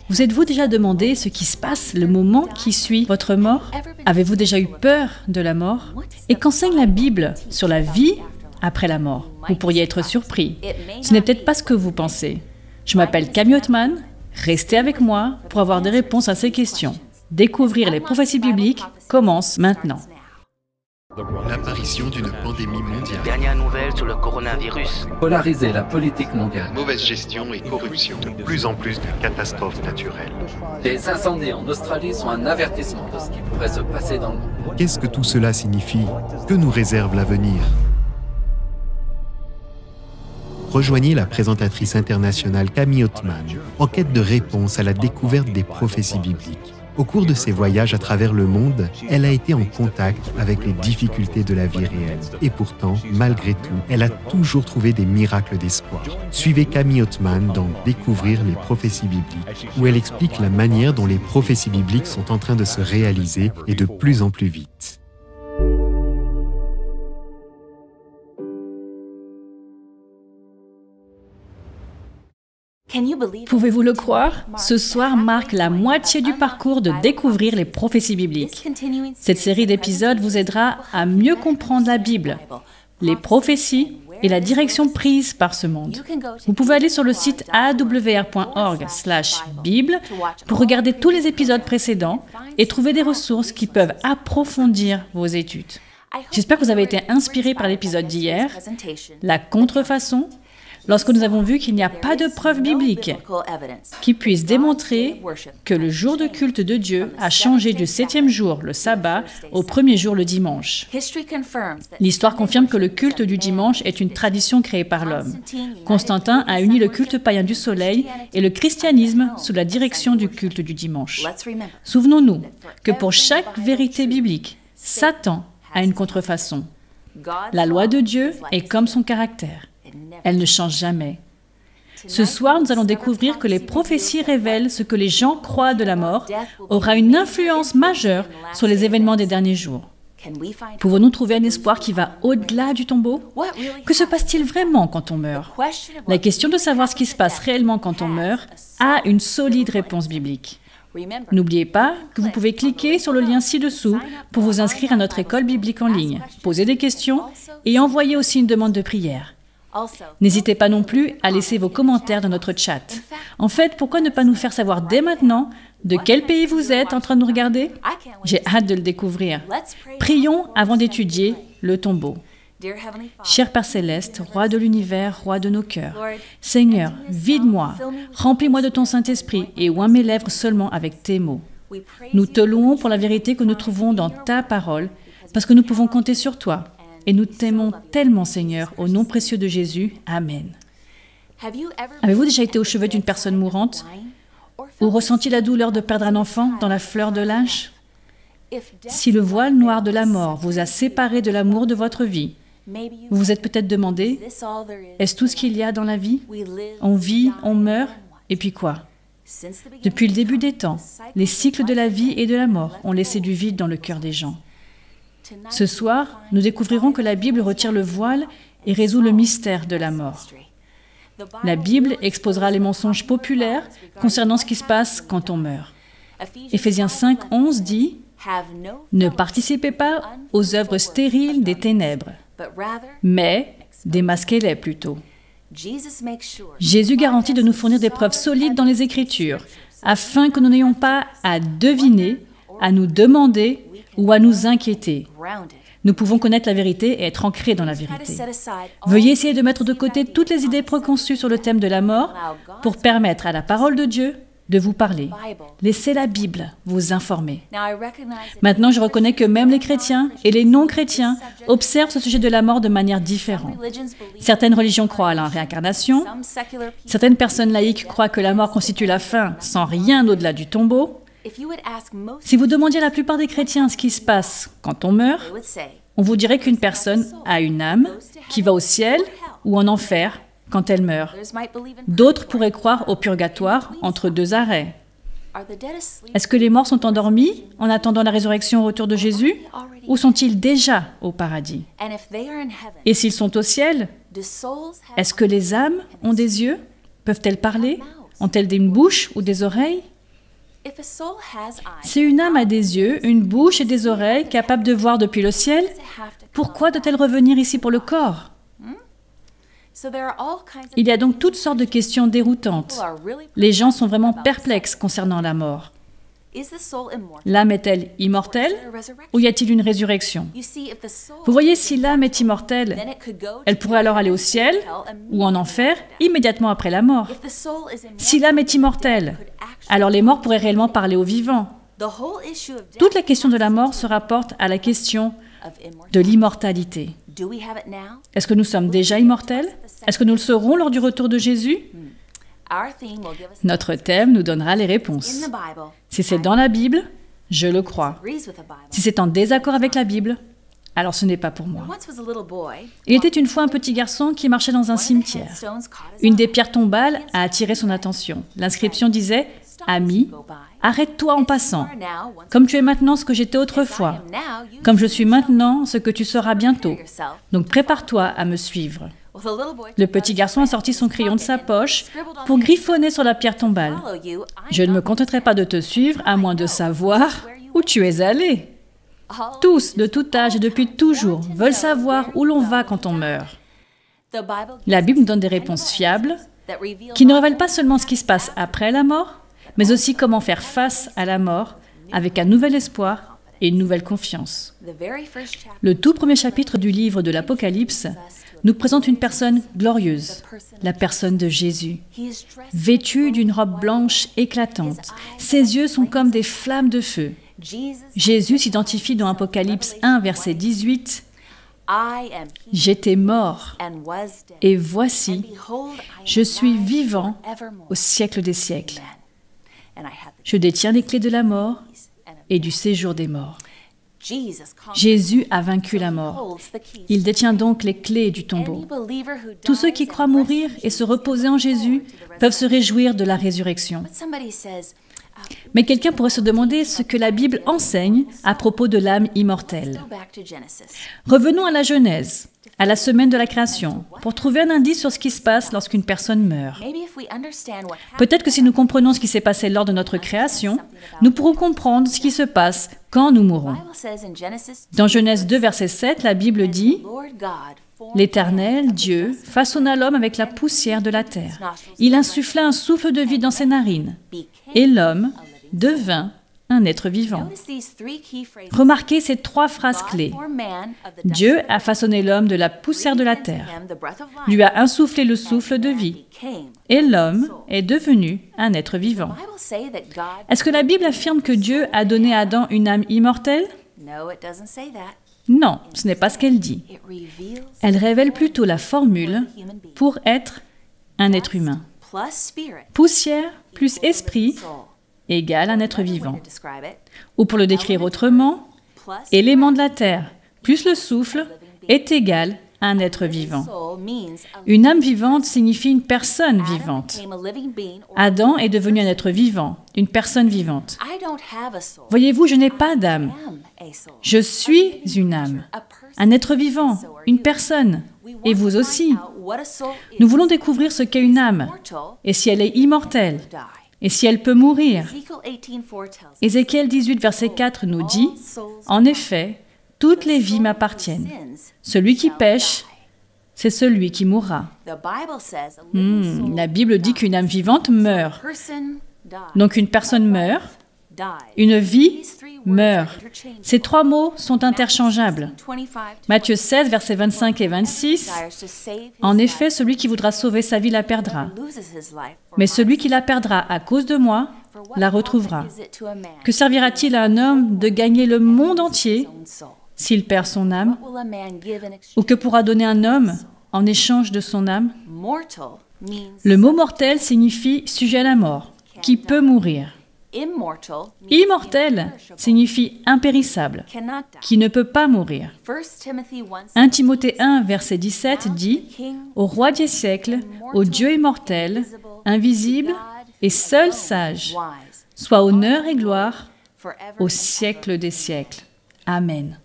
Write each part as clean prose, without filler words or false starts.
Vous êtes-vous déjà demandé ce qui se passe le moment qui suit votre mort? Avez-vous déjà eu peur de la mort? Et qu'enseigne la Bible sur la vie après la mort? Vous pourriez être surpris. Ce n'est peut-être pas ce que vous pensez. Je m'appelle Camille Ottman. Restez avec moi pour avoir des réponses à ces questions. Découvrir les prophéties bibliques commence maintenant. L'apparition d'une pandémie mondiale. Dernière nouvelle sur le coronavirus. Polariser la politique mondiale. Mauvaise gestion et corruption. De plus en plus de catastrophes naturelles. Les incendies en Australie sont un avertissement de ce qui pourrait se passer dans le monde. Qu'est-ce que tout cela signifie? Que nous réserve l'avenir? Rejoignez la présentatrice internationale Camille Ottman en quête de réponses à la découverte des prophéties bibliques. Au cours de ses voyages à travers le monde, elle a été en contact avec les difficultés de la vie réelle. Et pourtant, malgré tout, elle a toujours trouvé des miracles d'espoir. Suivez Camille Ottman dans Découvrir les prophéties bibliques, où elle explique la manière dont les prophéties bibliques sont en train de se réaliser et de plus en plus vite. Pouvez-vous le croire? Ce soir marque la moitié du parcours de Découvrir les prophéties bibliques. Cette série d'épisodes vous aidera à mieux comprendre la Bible, les prophéties et la direction prise par ce monde. Vous pouvez aller sur le site awr.org/bible pour regarder tous les épisodes précédents et trouver des ressources qui peuvent approfondir vos études. J'espère que vous avez été inspirés par l'épisode d'hier, la contrefaçon, lorsque nous avons vu qu'il n'y a pas de preuve biblique qui puisse démontrer que le jour de culte de Dieu a changé du 7e jour, le sabbat, au 1er jour, le dimanche. L'histoire confirme que le culte du dimanche est une tradition créée par l'homme. Constantin a uni le culte païen du soleil et le christianisme sous la direction du culte du dimanche. Souvenons-nous que pour chaque vérité biblique, Satan a une contrefaçon. La loi de Dieu est comme son caractère. Elle ne change jamais. Ce soir, nous allons découvrir que les prophéties révèlent ce que les gens croient de la mort aura une influence majeure sur les événements des derniers jours. Pouvons-nous trouver un espoir qui va au-delà du tombeau? Que se passe-t-il vraiment quand on meurt? La question de savoir ce qui se passe réellement quand on meurt a une solide réponse biblique. N'oubliez pas que vous pouvez cliquer sur le lien ci-dessous pour vous inscrire à notre école biblique en ligne, poser des questions et envoyer aussi une demande de prière. N'hésitez pas non plus à laisser vos commentaires dans notre chat. En fait, pourquoi ne pas nous faire savoir dès maintenant de quel pays vous êtes en train de nous regarder? J'ai hâte de le découvrir. Prions avant d'étudier le tombeau. Cher Père Céleste, Roi de l'univers, Roi de nos cœurs, Seigneur, vide-moi, remplis-moi de ton Saint-Esprit et oins mes lèvres seulement avec tes mots. Nous te louons pour la vérité que nous trouvons dans ta parole, parce que nous pouvons compter sur toi. Et nous t'aimons tellement, Seigneur, au nom précieux de Jésus. Amen. Avez-vous déjà été au chevet d'une personne mourante ou ressenti la douleur de perdre un enfant dans la fleur de l'âge? Si le voile noir de la mort vous a séparé de l'amour de votre vie, vous vous êtes peut-être demandé, est-ce tout ce qu'il y a dans la vie? On vit, on meurt, et puis quoi? Depuis le début des temps, les cycles de la vie et de la mort ont laissé du vide dans le cœur des gens. Ce soir, nous découvrirons que la Bible retire le voile et résout le mystère de la mort. La Bible exposera les mensonges populaires concernant ce qui se passe quand on meurt. Éphésiens 5:11 dit « Ne participez pas aux œuvres stériles des ténèbres, mais démasquez-les plutôt. » Jésus garantit de nous fournir des preuves solides dans les Écritures, afin que nous n'ayons pas à deviner, à nous demander ou à nous inquiéter. Nous pouvons connaître la vérité et être ancrés dans la vérité. Veuillez essayer de mettre de côté toutes les idées préconçues sur le thème de la mort pour permettre à la parole de Dieu de vous parler. Laissez la Bible vous informer. Maintenant, je reconnais que même les chrétiens et les non-chrétiens observent ce sujet de la mort de manière différente. Certaines religions croient à la réincarnation. Certaines personnes laïques croient que la mort constitue la fin sans rien au-delà du tombeau. Si vous demandiez à la plupart des chrétiens ce qui se passe quand on meurt, on vous dirait qu'une personne a une âme qui va au ciel ou en enfer quand elle meurt. D'autres pourraient croire au purgatoire entre deux arrêts. Est-ce que les morts sont endormis en attendant la résurrection au retour de Jésus ou sont-ils déjà au paradis? Et s'ils sont au ciel, est-ce que les âmes ont des yeux? Peuvent-elles parler? Ont-elles une bouche ou des oreilles? Si une âme a des yeux, une bouche et des oreilles capables de voir depuis le ciel, pourquoi doit-elle revenir ici pour le corps? Il y a donc toutes sortes de questions déroutantes. Les gens sont vraiment perplexes concernant la mort. L'âme est-elle immortelle ou y a-t-il une résurrection? Vous voyez, si l'âme est immortelle, elle pourrait alors aller au ciel ou en enfer immédiatement après la mort. Si l'âme est immortelle, alors les morts pourraient réellement parler aux vivants. Toute la question de la mort se rapporte à la question de l'immortalité. Est-ce que nous sommes déjà immortels? Est-ce que nous le serons lors du retour de Jésus? Notre thème nous donnera les réponses. Si c'est dans la Bible, je le crois. Si c'est en désaccord avec la Bible, alors ce n'est pas pour moi. Il était une fois un petit garçon qui marchait dans un cimetière. Une des pierres tombales a attiré son attention. L'inscription disait « Ami, arrête-toi en passant, comme tu es maintenant ce que j'étais autrefois, comme je suis maintenant ce que tu seras bientôt. Donc prépare-toi à me suivre. » Le petit garçon a sorti son crayon de sa poche pour griffonner sur la pierre tombale. « Je ne me contenterai pas de te suivre à moins de savoir où tu es allé. » Tous, de tout âge et depuis toujours, veulent savoir où l'on va quand on meurt. La Bible nous donne des réponses fiables qui ne révèlent pas seulement ce qui se passe après la mort, mais aussi comment faire face à la mort avec un nouvel espoir et une nouvelle confiance. Le tout premier chapitre du livre de l'Apocalypse nous présente une personne glorieuse, la personne de Jésus. Vêtu d'une robe blanche éclatante, ses yeux sont comme des flammes de feu. Jésus s'identifie dans Apocalypse 1, verset 18, « J'étais mort, et voici, je suis vivant au siècle des siècles. Je détiens les clés de la mort et du séjour des morts. » Jésus a vaincu la mort. Il détient donc les clés du tombeau. Tous ceux qui croient mourir et se reposer en Jésus peuvent se réjouir de la résurrection. Mais quelqu'un pourrait se demander ce que la Bible enseigne à propos de l'âme immortelle. Revenons à la Genèse, à la semaine de la création, pour trouver un indice sur ce qui se passe lorsqu'une personne meurt. Peut-être que si nous comprenons ce qui s'est passé lors de notre création, nous pourrons comprendre ce qui se passe quand nous mourrons. Dans Genèse 2, verset 7, la Bible dit « L'Éternel, Dieu, façonna l'homme avec la poussière de la terre. Il insuffla un souffle de vie dans ses narines, et l'homme devint un être vivant. » Remarquez ces trois phrases clés. Dieu a façonné l'homme de la poussière de la terre, lui a insufflé le souffle de vie, et l'homme est devenu un être vivant. Est-ce que la Bible affirme que Dieu a donné à Adam une âme immortelle? Non, ce n'est pas ce qu'elle dit. Elle révèle plutôt la formule pour être un être humain. Poussière plus esprit égale un être vivant. Ou pour le décrire autrement, élément de la terre plus le souffle est égal à un être vivant. Une âme vivante signifie une personne vivante. Adam est devenu un être vivant, une personne vivante. Voyez-vous, je n'ai pas d'âme. Je suis une âme, un être vivant, une personne, et vous aussi. Nous voulons découvrir ce qu'est une âme, et si elle est immortelle, et si elle peut mourir. Ézéchiel 18, verset 4 nous dit, « En effet, toutes les vies m'appartiennent. Celui qui pêche, c'est celui qui mourra. » La Bible dit qu'une âme vivante meurt. Donc une personne meurt, une vie meurt. Ces trois mots sont interchangeables. Matthieu 16, versets 25 et 26. « En effet, celui qui voudra sauver sa vie la perdra. Mais celui qui la perdra à cause de moi la retrouvera. Que servira-t-il à un homme de gagner le monde entier s'il perd son âme? Ou que pourra donner un homme en échange de son âme? » Le mot mortel signifie sujet à la mort, qui peut mourir. Immortel signifie impérissable, qui ne peut pas mourir. 1 Timothée 1, verset 17 dit « Au roi des siècles, au Dieu immortel, invisible et seul sage, soit honneur et gloire au siècle des siècles. Amen. »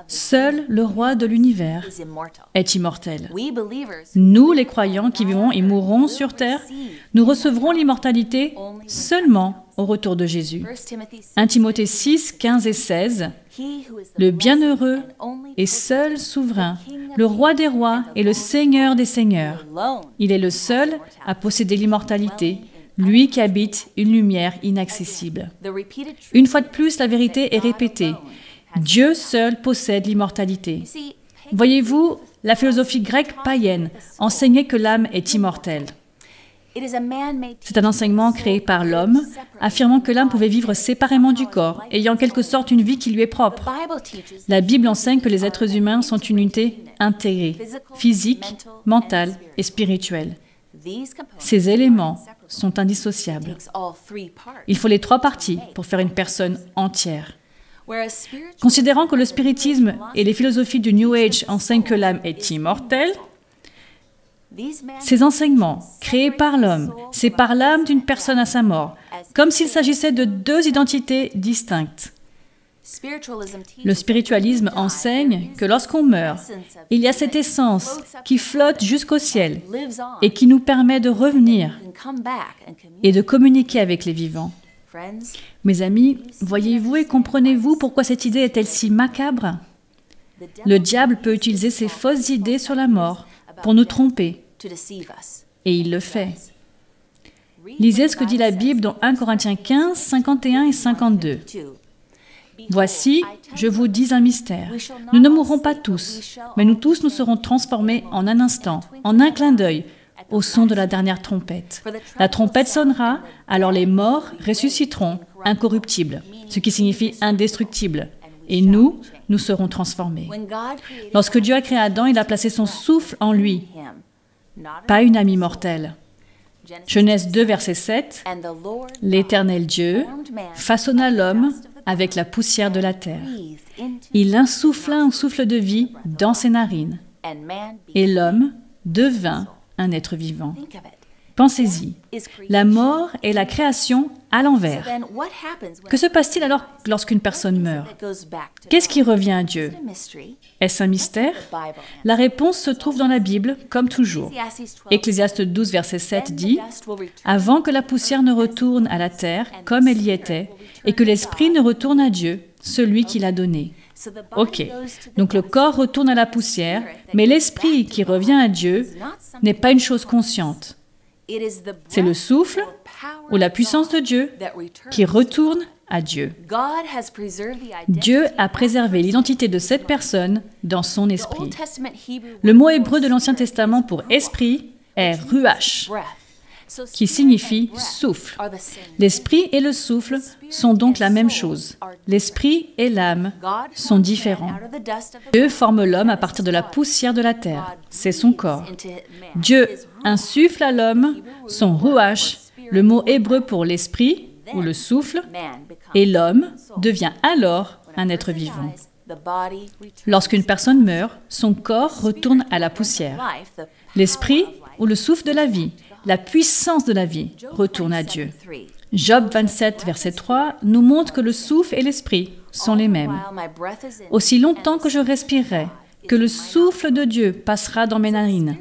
Seul le roi de l'univers est immortel. Nous, les croyants qui vivons et mourrons sur terre, nous recevrons l'immortalité seulement au retour de Jésus. 1 Timothée 6, 15 et 16. Le bienheureux et seul souverain, le roi des rois et le seigneur des seigneurs. Il est le seul à posséder l'immortalité, lui qui habite une lumière inaccessible. Une fois de plus, la vérité est répétée. Dieu seul possède l'immortalité. Voyez-vous, la philosophie grecque païenne enseignait que l'âme est immortelle. C'est un enseignement créé par l'homme, affirmant que l'âme pouvait vivre séparément du corps, ayant en quelque sorte une vie qui lui est propre. La Bible enseigne que les êtres humains sont une unité intégrée, physique, mentale et spirituelle. Ces éléments sont indissociables. Il faut les trois parties pour faire une personne entière. Considérant que le spiritisme et les philosophies du New Age enseignent que l'âme est immortelle, ces enseignements, créés par l'homme, séparent l'âme d'une personne à sa mort, comme s'il s'agissait de deux identités distinctes. Le spiritualisme enseigne que lorsqu'on meurt, il y a cette essence qui flotte jusqu'au ciel et qui nous permet de revenir et de communiquer avec les vivants. Mes amis, voyez-vous et comprenez-vous pourquoi cette idée est-elle si macabre? Le diable peut utiliser ses fausses idées sur la mort pour nous tromper. Et il le fait. Lisez ce que dit la Bible dans 1 Corinthiens 15, 51 et 52. « Voici, je vous dis un mystère. Nous ne mourrons pas tous, mais nous tous nous serons transformés en un instant, en un clin d'œil, au son de la dernière trompette. La trompette sonnera, alors les morts ressusciteront, incorruptibles, ce qui signifie indestructibles. Et nous serons transformés. Lorsque Dieu a créé Adam, il a placé son souffle en lui, pas une âme immortelle. Genèse 2, verset 7, « L'Éternel Dieu façonna l'homme avec la poussière de la terre. Il insuffla un souffle de vie dans ses narines, et l'homme devint un être vivant. » Pensez-y, la mort et la création à l'envers. Que se passe-t-il alors lorsqu'une personne meurt? Qu'est-ce qui revient à Dieu? Est-ce un mystère? La réponse se trouve dans la Bible, comme toujours. Ecclésiaste 12, verset 7 dit « Avant que la poussière ne retourne à la terre comme elle y était, et que l'esprit ne retourne à Dieu, celui qui l'a donné. » Ok, donc le corps retourne à la poussière, mais l'esprit qui revient à Dieu n'est pas une chose consciente. C'est le souffle ou la puissance de Dieu qui retourne à Dieu. Dieu a préservé l'identité de cette personne dans son esprit. Le mot hébreu de l'Ancien Testament pour esprit est ruach, qui signifie souffle. L'esprit et le souffle sont donc la même chose. L'esprit et l'âme sont différents. Dieu forme l'homme à partir de la poussière de la terre. C'est son corps. Dieu insuffle à l'homme son ruach, le mot hébreu pour l'esprit ou le souffle, et l'homme devient alors un être vivant. Lorsqu'une personne meurt, son corps retourne à la poussière. L'esprit ou le souffle de la vie, la puissance de la vie, retourne à Dieu. Job 27, verset 3, nous montre que le souffle et l'esprit sont les mêmes. Aussi longtemps que je respirerai, que le souffle de Dieu passera dans mes narines.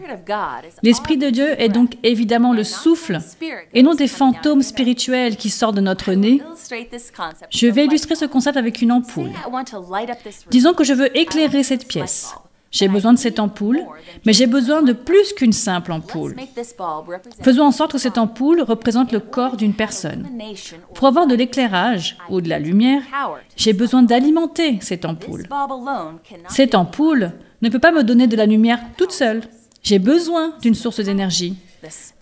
L'Esprit de Dieu est donc évidemment le souffle, et non des fantômes spirituels qui sortent de notre nez. Je vais illustrer ce concept avec une ampoule. Disons que je veux éclairer cette pièce. J'ai besoin de cette ampoule, mais j'ai besoin de plus qu'une simple ampoule. Faisons en sorte que cette ampoule représente le corps d'une personne. Pour avoir de l'éclairage ou de la lumière, j'ai besoin d'alimenter cette ampoule. Cette ampoule ne peut pas me donner de la lumière toute seule. J'ai besoin d'une source d'énergie.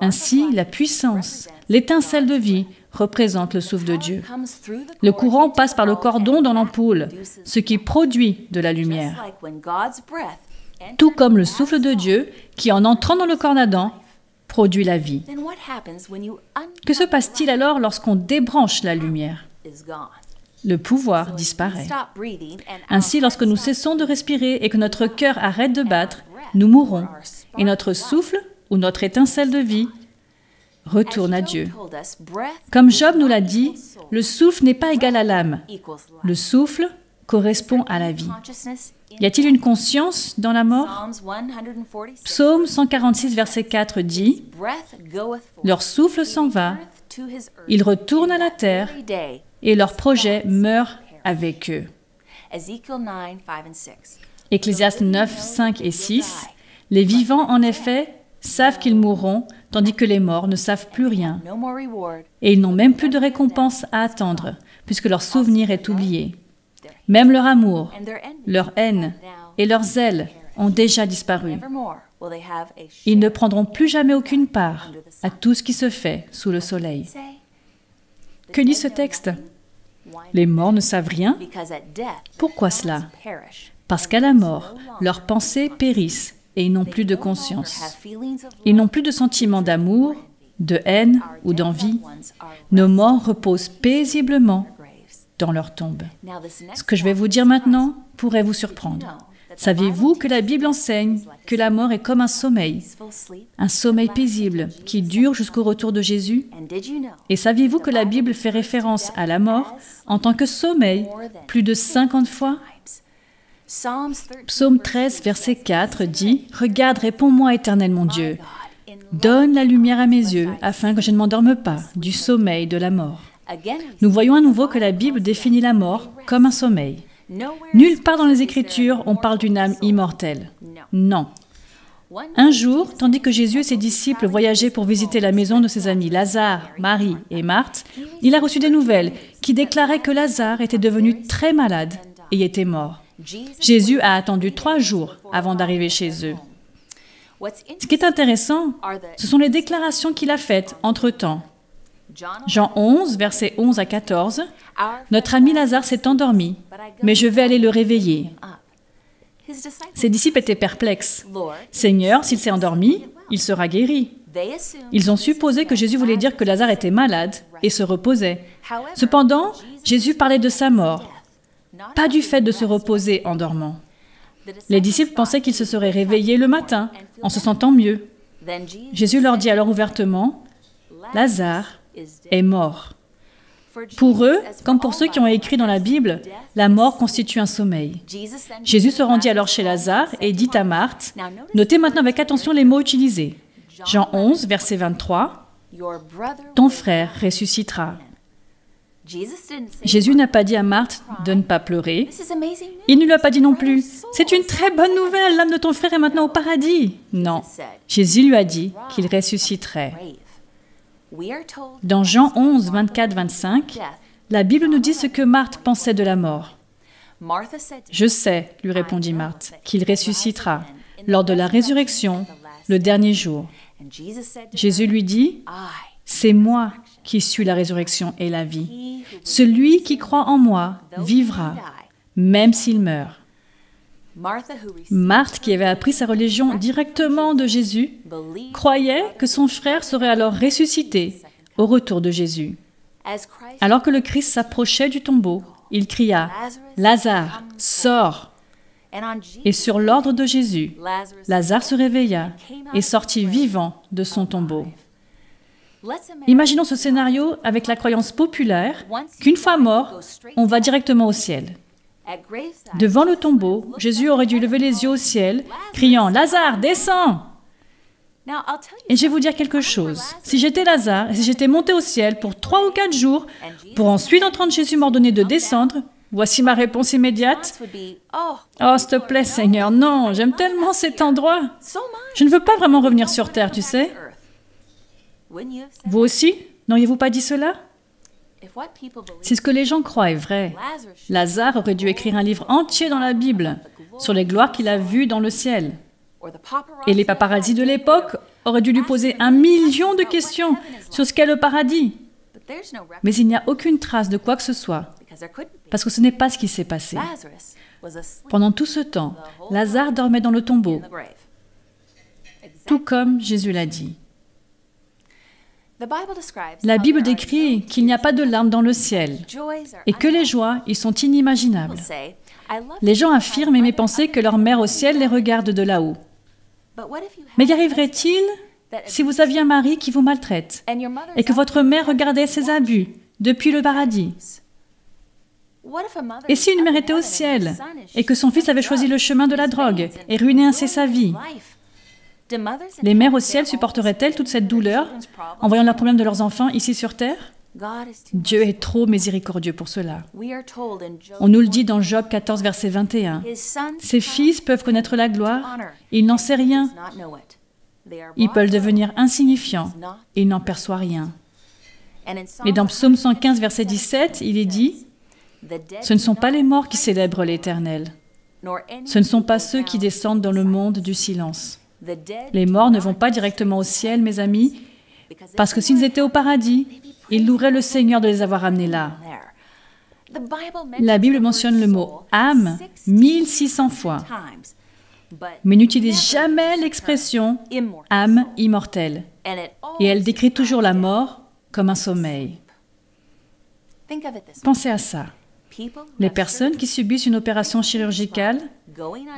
Ainsi, la puissance, l'étincelle de vie représente le souffle de Dieu. Le courant passe par le cordon dans l'ampoule, ce qui produit de la lumière. Tout comme le souffle de Dieu, qui en entrant dans le corps d'Adam, produit la vie. Que se passe-t-il alors lorsqu'on débranche la lumière? Le pouvoir disparaît. Ainsi, lorsque nous cessons de respirer et que notre cœur arrête de battre, nous mourrons, et notre souffle ou notre étincelle de vie retourne à Dieu. Comme Job nous l'a dit, le souffle n'est pas égal à l'âme. Le souffle correspond à la vie. Y a-t-il une conscience dans la mort? Psaume 146, verset 4 dit « Leur souffle s'en va, ils retournent à la terre, et leurs projets meurent avec eux. » Ecclésiaste 9, 5 et 6 « Les vivants, en effet, savent qu'ils mourront, tandis que les morts ne savent plus rien. Et ils n'ont même plus de récompense à attendre, puisque leur souvenir est oublié. Même leur amour, leur haine et leur zèle ont déjà disparu. Ils ne prendront plus jamais aucune part à tout ce qui se fait sous le soleil. » Que dit ce texte? Les morts ne savent rien. Pourquoi cela? Parce qu'à la mort, leurs pensées périssent et ils n'ont plus de conscience. Ils n'ont plus de sentiments d'amour, de haine ou d'envie. Nos morts reposent paisiblement dans leur tombe. Ce que je vais vous dire maintenant pourrait vous surprendre. Saviez-vous que la Bible enseigne que la mort est comme un sommeil paisible qui dure jusqu'au retour de Jésus? Et saviez-vous que la Bible fait référence à la mort en tant que sommeil plus de 50 fois? Psaume 13, verset 4 dit « Regarde, réponds-moi, Éternel mon Dieu. Donne la lumière à mes yeux, afin que je ne m'endorme pas du sommeil de la mort. » Nous voyons à nouveau que la Bible définit la mort comme un sommeil. Nulle part dans les Écritures on parle d'une âme immortelle. Non. Un jour, tandis que Jésus et ses disciples voyageaient pour visiter la maison de ses amis Lazare, Marie et Marthe, il a reçu des nouvelles qui déclaraient que Lazare était devenu très malade et était mort. Jésus a attendu 3 jours avant d'arriver chez eux. Ce qui est intéressant, ce sont les déclarations qu'il a faites entre-temps. Jean 11, versets 11 à 14, « Notre ami Lazare s'est endormi, mais je vais aller le réveiller. » Ses disciples étaient perplexes. « Seigneur, s'il s'est endormi, il sera guéri. » Ils ont supposé que Jésus voulait dire que Lazare était malade et se reposait. Cependant, Jésus parlait de sa mort, pas du fait de se reposer en dormant. Les disciples pensaient qu'il se serait réveillé le matin, en se sentant mieux. Jésus leur dit alors ouvertement, « Lazare est mort. » Pour eux, comme pour ceux qui ont écrit dans la Bible, la mort constitue un sommeil. Jésus se rendit alors chez Lazare et dit à Marthe, notez maintenant avec attention les mots utilisés. Jean 11, verset 23, « Ton frère ressuscitera. » Jésus n'a pas dit à Marthe de ne pas pleurer. Il ne lui a pas dit non plus, « C'est une très bonne nouvelle, l'âme de ton frère est maintenant au paradis. » Non, Jésus lui a dit qu'il ressusciterait. Dans Jean 11, 24, 25, la Bible nous dit ce que Marthe pensait de la mort. « Je sais, lui répondit Marthe, qu'il ressuscitera lors de la résurrection, le dernier jour. » Jésus lui dit, « C'est moi qui suis la résurrection et la vie. Celui qui croit en moi vivra, même s'il meurt. » Marthe, qui avait appris sa religion directement de Jésus, croyait que son frère serait alors ressuscité au retour de Jésus. Alors que le Christ s'approchait du tombeau, il cria « Lazare, sors !» Et sur l'ordre de Jésus, Lazare se réveilla et sortit vivant de son tombeau. Imaginons ce scénario avec la croyance populaire qu'une fois mort, on va directement au ciel. Devant le tombeau, Jésus aurait dû lever les yeux au ciel, criant « Lazare, descends !» Et je vais vous dire quelque chose. Si j'étais Lazare et si j'étais monté au ciel pour 3 ou 4 jours, pour ensuite entendre Jésus m'ordonner de descendre, voici ma réponse immédiate. « Oh, s'il te plaît, Seigneur, non, j'aime tellement cet endroit. Je ne veux pas vraiment revenir sur terre, tu sais. » Vous aussi, n'auriez-vous pas dit cela? Si ce que les gens croient est vrai, Lazare aurait dû écrire un livre entier dans la Bible sur les gloires qu'il a vues dans le ciel. Et les paparazzis de l'époque auraient dû lui poser 1 million de questions sur ce qu'est le paradis. Mais il n'y a aucune trace de quoi que ce soit, parce que ce n'est pas ce qui s'est passé. Pendant tout ce temps, Lazare dormait dans le tombeau, tout comme Jésus l'a dit. La Bible décrit qu'il n'y a pas de larmes dans le ciel et que les joies y sont inimaginables. Les gens affirment aimer penser que leur mère au ciel les regarde de là-haut. Mais y arriverait-il si vous aviez un mari qui vous maltraite et que votre mère regardait ses abus depuis le paradis? Et si une mère était au ciel et que son fils avait choisi le chemin de la drogue et ruiné ainsi sa vie? Les mères au ciel supporteraient-elles toute cette douleur en voyant leurs problèmes de leurs enfants ici sur terre? Dieu est trop miséricordieux pour cela. On nous le dit dans Job 14, verset 21. Ses fils peuvent connaître la gloire, et il n'en sait rien. Ils peuvent devenir insignifiants, et il n'en perçoit rien. Et dans Psaume 115, verset 17, il est dit, « Ce ne sont pas les morts qui célèbrent l'Éternel. Ce ne sont pas ceux qui descendent dans le monde du silence. » Les morts ne vont pas directement au ciel, mes amis, parce que s'ils étaient au paradis, ils loueraient le Seigneur de les avoir amenés là. La Bible mentionne le mot « âme » 1600 fois, mais n'utilise jamais l'expression « âme immortelle ». Et elle décrit toujours la mort comme un sommeil. Pensez à ça. Les personnes qui subissent une opération chirurgicale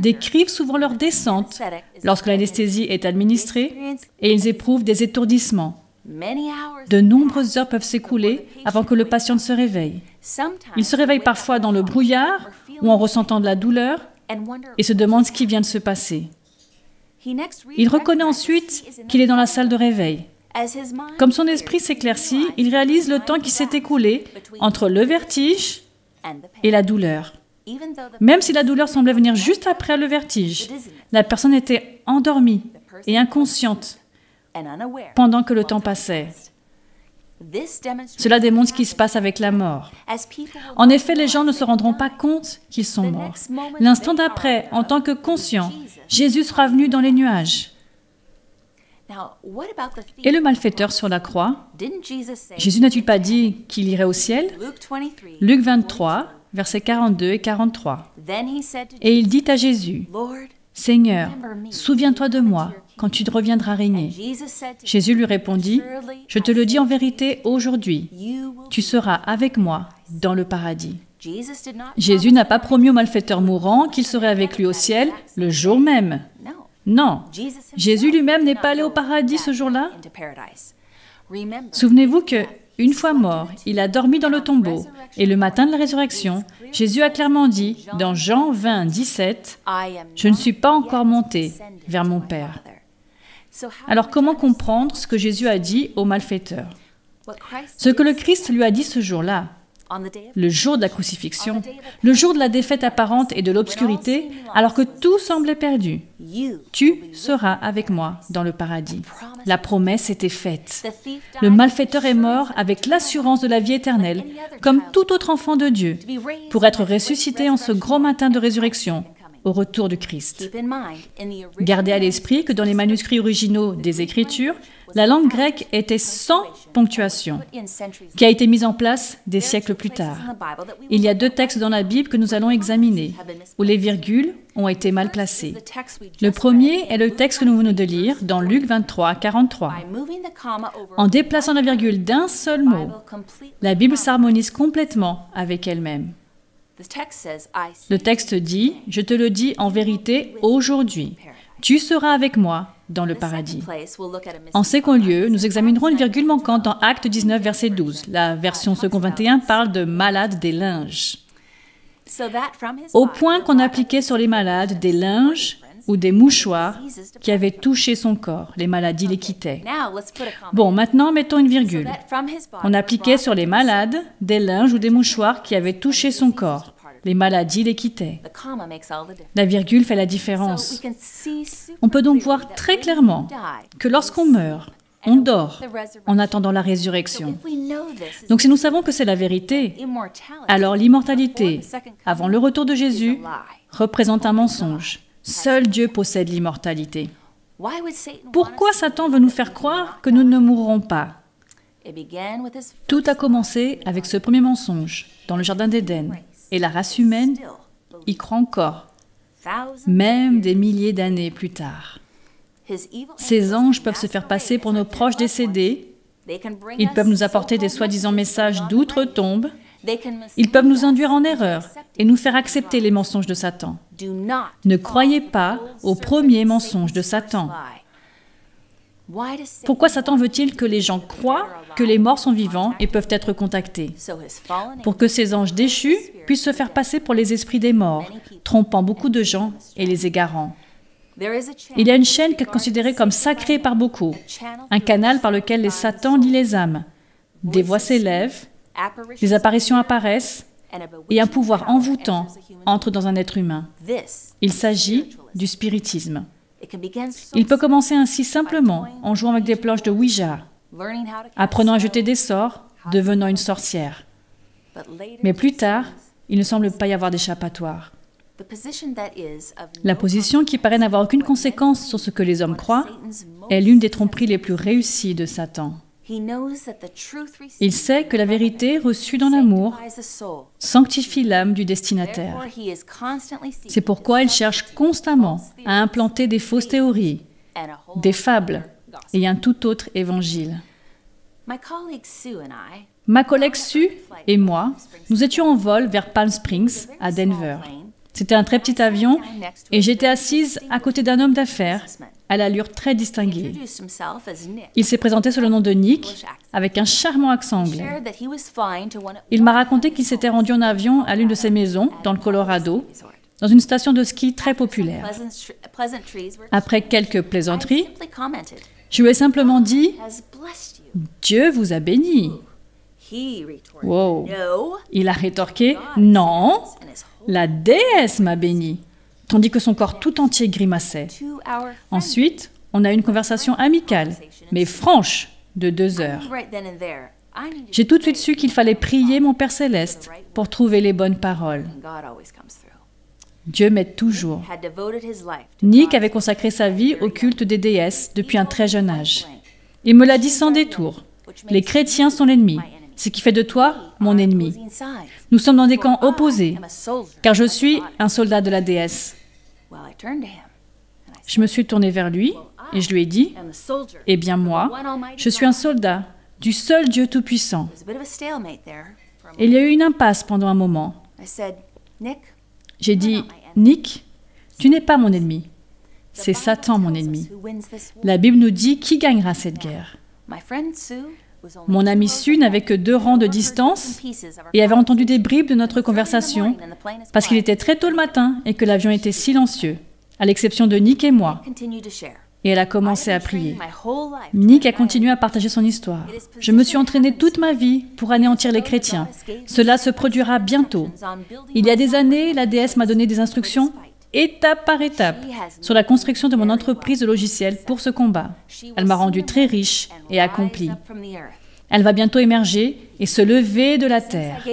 décrivent souvent leur descente lorsque l'anesthésie est administrée et ils éprouvent des étourdissements. De nombreuses heures peuvent s'écouler avant que le patient ne se réveille. Il se réveille parfois dans le brouillard ou en ressentant de la douleur et se demande ce qui vient de se passer. Il reconnaît ensuite qu'il est dans la salle de réveil. Comme son esprit s'éclaircit, il réalise le temps qui s'est écoulé entre le vertige et la douleur. Même si la douleur semblait venir juste après le vertige, la personne était endormie et inconsciente pendant que le temps passait. Cela démontre ce qui se passe avec la mort. En effet, les gens ne se rendront pas compte qu'ils sont morts. L'instant d'après, en tant que conscients, Jésus sera venu dans les nuages. Et le malfaiteur sur la croix, Jésus n'a-t-il pas dit qu'il irait au ciel? Luc 23, versets 42 et 43. Et il dit à Jésus, « Seigneur, souviens-toi de moi quand tu reviendras régner. » Jésus lui répondit, « Je te le dis en vérité aujourd'hui, tu seras avec moi dans le paradis. » Jésus n'a pas promis au malfaiteur mourant qu'il serait avec lui au ciel le jour même. Non, Jésus lui-même n'est pas allé au paradis ce jour-là. Souvenez-vous que, une fois mort, il a dormi dans le tombeau, et le matin de la résurrection, Jésus a clairement dit, dans Jean 20, 17, « Je ne suis pas encore monté vers mon Père. » Alors comment comprendre ce que Jésus a dit au malfaiteur? Ce que le Christ lui a dit ce jour-là, le jour de la crucifixion, le jour de la défaite apparente et de l'obscurité, alors que tout semblait perdu. Tu seras avec moi dans le paradis. La promesse était faite. Le malfaiteur est mort avec l'assurance de la vie éternelle, comme tout autre enfant de Dieu, pour être ressuscité en ce grand matin de résurrection, au retour du Christ. Gardez à l'esprit que dans les manuscrits originaux des Écritures, la langue grecque était sans ponctuation, qui a été mise en place des siècles plus tard. Il y a 2 textes dans la Bible que nous allons examiner, où les virgules ont été mal placées. Le premier est le texte que nous venons de lire dans Luc 23, 43. En déplaçant la virgule d'un seul mot, la Bible s'harmonise complètement avec elle-même. Le texte dit, « Je te le dis en vérité aujourd'hui, tu seras avec moi dans le paradis. » En second lieu, nous examinerons une virgule manquante dans Actes 19, verset 12. La version second 21 parle de malades des linges. Au point qu'on appliquait sur les malades des linges ou des mouchoirs qui avaient touché son corps. Les maladies les quittaient. Bon, maintenant, mettons une virgule. On appliquait sur les malades des linges ou des mouchoirs qui avaient touché son corps. Les maladies les quittaient. La virgule fait la différence. On peut donc voir très clairement que lorsqu'on meurt, on dort en attendant la résurrection. Donc si nous savons que c'est la vérité, alors l'immortalité, avant le retour de Jésus, représente un mensonge. Seul Dieu possède l'immortalité. Pourquoi Satan veut nous faire croire que nous ne mourrons pas? Tout a commencé avec ce premier mensonge dans le Jardin d'Éden. Et la race humaine y croit encore, même des milliers d'années plus tard. Ces anges peuvent se faire passer pour nos proches décédés. Ils peuvent nous apporter des soi-disant messages d'outre-tombe. Ils peuvent nous induire en erreur et nous faire accepter les mensonges de Satan. Ne croyez pas au premier mensonge de Satan. Pourquoi Satan veut-il que les gens croient que les morts sont vivants et peuvent être contactés? Pour que ces anges déchus puissent se faire passer pour les esprits des morts, trompant beaucoup de gens et les égarant. Il y a une chaîne qui est considérée comme sacrée par beaucoup, un canal par lequel les satans lient les âmes. Des voix s'élèvent, des apparitions apparaissent, et un pouvoir envoûtant entre dans un être humain. Il s'agit du spiritisme. Il peut commencer ainsi simplement, en jouant avec des planches de Ouija, apprenant à jeter des sorts, devenant une sorcière. Mais plus tard, il ne semble pas y avoir d'échappatoire. La position qui paraît n'avoir aucune conséquence sur ce que les hommes croient est l'une des tromperies les plus réussies de Satan. Il sait que la vérité reçue dans l'amour sanctifie l'âme du destinataire. C'est pourquoi il cherche constamment à implanter des fausses théories, des fables et un tout autre évangile. Ma collègue Sue et moi, nous étions en vol vers Palm Springs, à Denver. C'était un très petit avion et j'étais assise à côté d'un homme d'affaires à l'allure très distinguée. Il s'est présenté sous le nom de Nick, avec un charmant accent anglais. Il m'a raconté qu'il s'était rendu en avion à l'une de ses maisons, dans le Colorado, dans une station de ski très populaire. Après quelques plaisanteries, je lui ai simplement dit « Dieu vous a béni ». Wow. Il a rétorqué « Non, la déesse m'a béni », tandis que son corps tout entier grimaçait. Ensuite, on a eu une conversation amicale, mais franche, de 2 heures. J'ai tout de suite su qu'il fallait prier mon Père Céleste pour trouver les bonnes paroles. Dieu m'aide toujours. Nick avait consacré sa vie au culte des déesses depuis un très jeune âge. Il me l'a dit sans détour. Les chrétiens sont l'ennemi, ce qui fait de toi mon ennemi. Nous sommes dans des camps opposés, car je suis un soldat de la déesse. Je me suis tournée vers lui et je lui ai dit, « Eh bien moi, je suis un soldat du seul Dieu Tout-Puissant. » Et il y a eu une impasse pendant un moment. J'ai dit, « Nick, tu n'es pas mon ennemi. C'est Satan mon ennemi. La Bible nous dit qui gagnera cette guerre. » Mon ami Sue n'avait que 2 rangs de distance et avait entendu des bribes de notre conversation parce qu'il était très tôt le matin et que l'avion était silencieux, à l'exception de Nick et moi. Et elle a commencé à prier. Nick a continué à partager son histoire. « Je me suis entraîné toute ma vie pour anéantir les chrétiens. Cela se produira bientôt. Il y a des années, la déesse m'a donné des instructions étape par étape, sur la construction de mon entreprise de logiciels pour ce combat. Elle m'a rendu très riche et accompli. Elle va bientôt émerger et se lever de la terre. »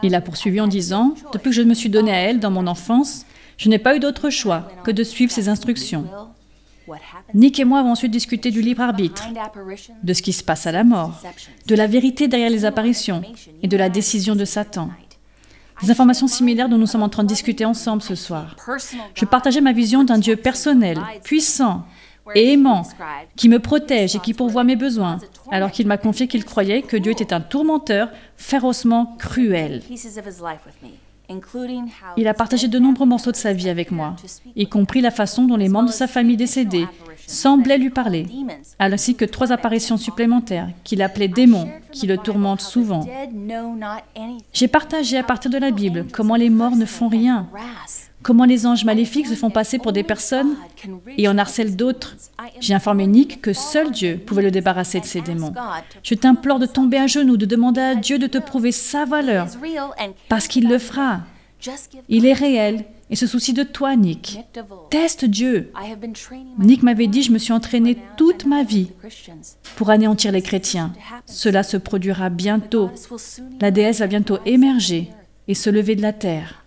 Il a poursuivi en disant, « Depuis que je me suis donné à elle dans mon enfance, je n'ai pas eu d'autre choix que de suivre ses instructions. » Nick et moi avons ensuite discuté du libre arbitre, de ce qui se passe à la mort, de la vérité derrière les apparitions et de la décision de Satan. Des informations similaires dont nous sommes en train de discuter ensemble ce soir. Je partageais ma vision d'un Dieu personnel, puissant et aimant, qui me protège et qui pourvoit mes besoins, alors qu'il m'a confié qu'il croyait que Dieu était un tourmenteur férocement cruel. Il a partagé de nombreux morceaux de sa vie avec moi, y compris la façon dont les membres de sa famille décédés semblaient lui parler, ainsi que 3 apparitions supplémentaires qu'il appelait démons, qui le tourmentent souvent. J'ai partagé à partir de la Bible comment les morts ne font rien, comment les anges maléfiques se font passer pour des personnes et en harcèlent d'autres. J'ai informé Nick que seul Dieu pouvait le débarrasser de ces démons. Je t'implore de tomber à genoux, de demander à Dieu de te prouver sa valeur, parce qu'il le fera. Il est réel et se soucie de toi, Nick. Teste Dieu. Nick m'avait dit, je me suis entraîné toute ma vie pour anéantir les chrétiens. Cela se produira bientôt. La déesse va bientôt émerger et se lever de la terre.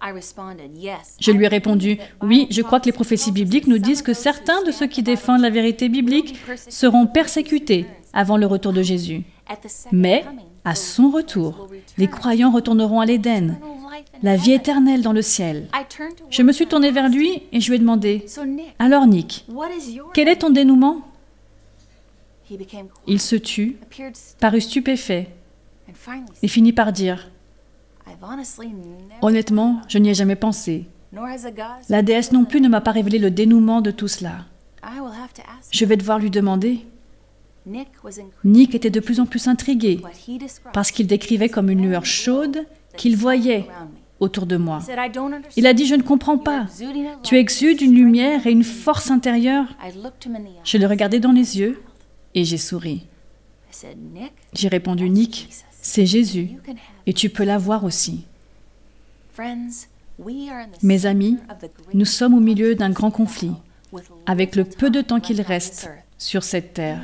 Je lui ai répondu, oui, je crois que les prophéties bibliques nous disent que certains de ceux qui défendent la vérité biblique seront persécutés avant le retour de Jésus. Mais, à son retour, les croyants retourneront à l'Éden, la vie éternelle dans le ciel. Je me suis tournée vers lui et je lui ai demandé, « Alors Nick, quel est ton dénouement ?» Il se tut, parut stupéfait et finit par dire, « Honnêtement, je n'y ai jamais pensé. La déesse non plus ne m'a pas révélé le dénouement de tout cela. Je vais devoir lui demander. Nick était de plus en plus intrigué parce qu'il décrivait comme une lueur chaude qu'il voyait autour de moi. Il a dit, je ne comprends pas. Tu exudes une lumière et une force intérieure. Je le regardais dans les yeux et j'ai souri. J'ai répondu, Nick, c'est Jésus et tu peux l'avoir aussi. Mes amis, nous sommes au milieu d'un grand conflit, avec le peu de temps qu'il reste sur cette terre.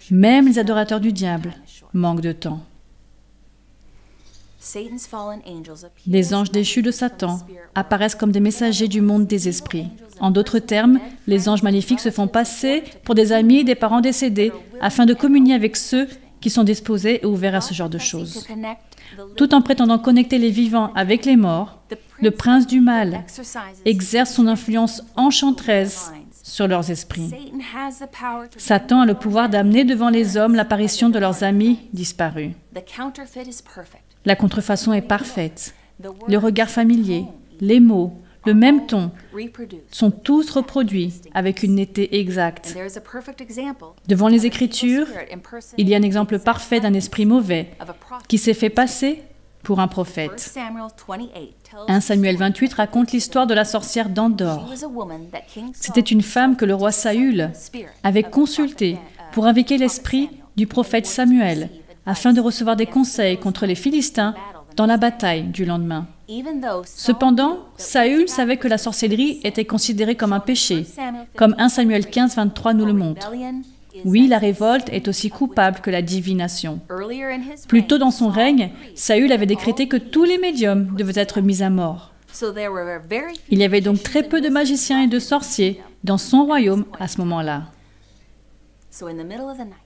Même les adorateurs du diable manquent de temps. Les anges déchus de Satan apparaissent comme des messagers du monde des esprits. En d'autres termes, les anges maléfiques se font passer pour des amis des parents décédés afin de communier avec ceux qui sont disposés et ouverts à ce genre de choses. Tout en prétendant connecter les vivants avec les morts, le prince du mal exerce son influence enchanteresse sur leurs esprits. Satan a le pouvoir d'amener devant les hommes l'apparition de leurs amis disparus. La contrefaçon est parfaite. Le regard familier, les mots, le même ton sont tous reproduits avec une netteté exacte. Devant les Écritures, il y a un exemple parfait d'un esprit mauvais qui s'est fait passer pour un prophète. 1 Samuel 28 raconte l'histoire de la sorcière d'Endor. C'était une femme que le roi Saül avait consultée pour invoquer l'esprit du prophète Samuel afin de recevoir des conseils contre les Philistins dans la bataille du lendemain. Cependant, Saül savait que la sorcellerie était considérée comme un péché, comme 1 Samuel 15, 23 nous le montre. Oui, la révolte est aussi coupable que la divination. Plus tôt dans son règne, Saül avait décrété que tous les médiums devaient être mis à mort. Il y avait donc très peu de magiciens et de sorciers dans son royaume à ce moment-là.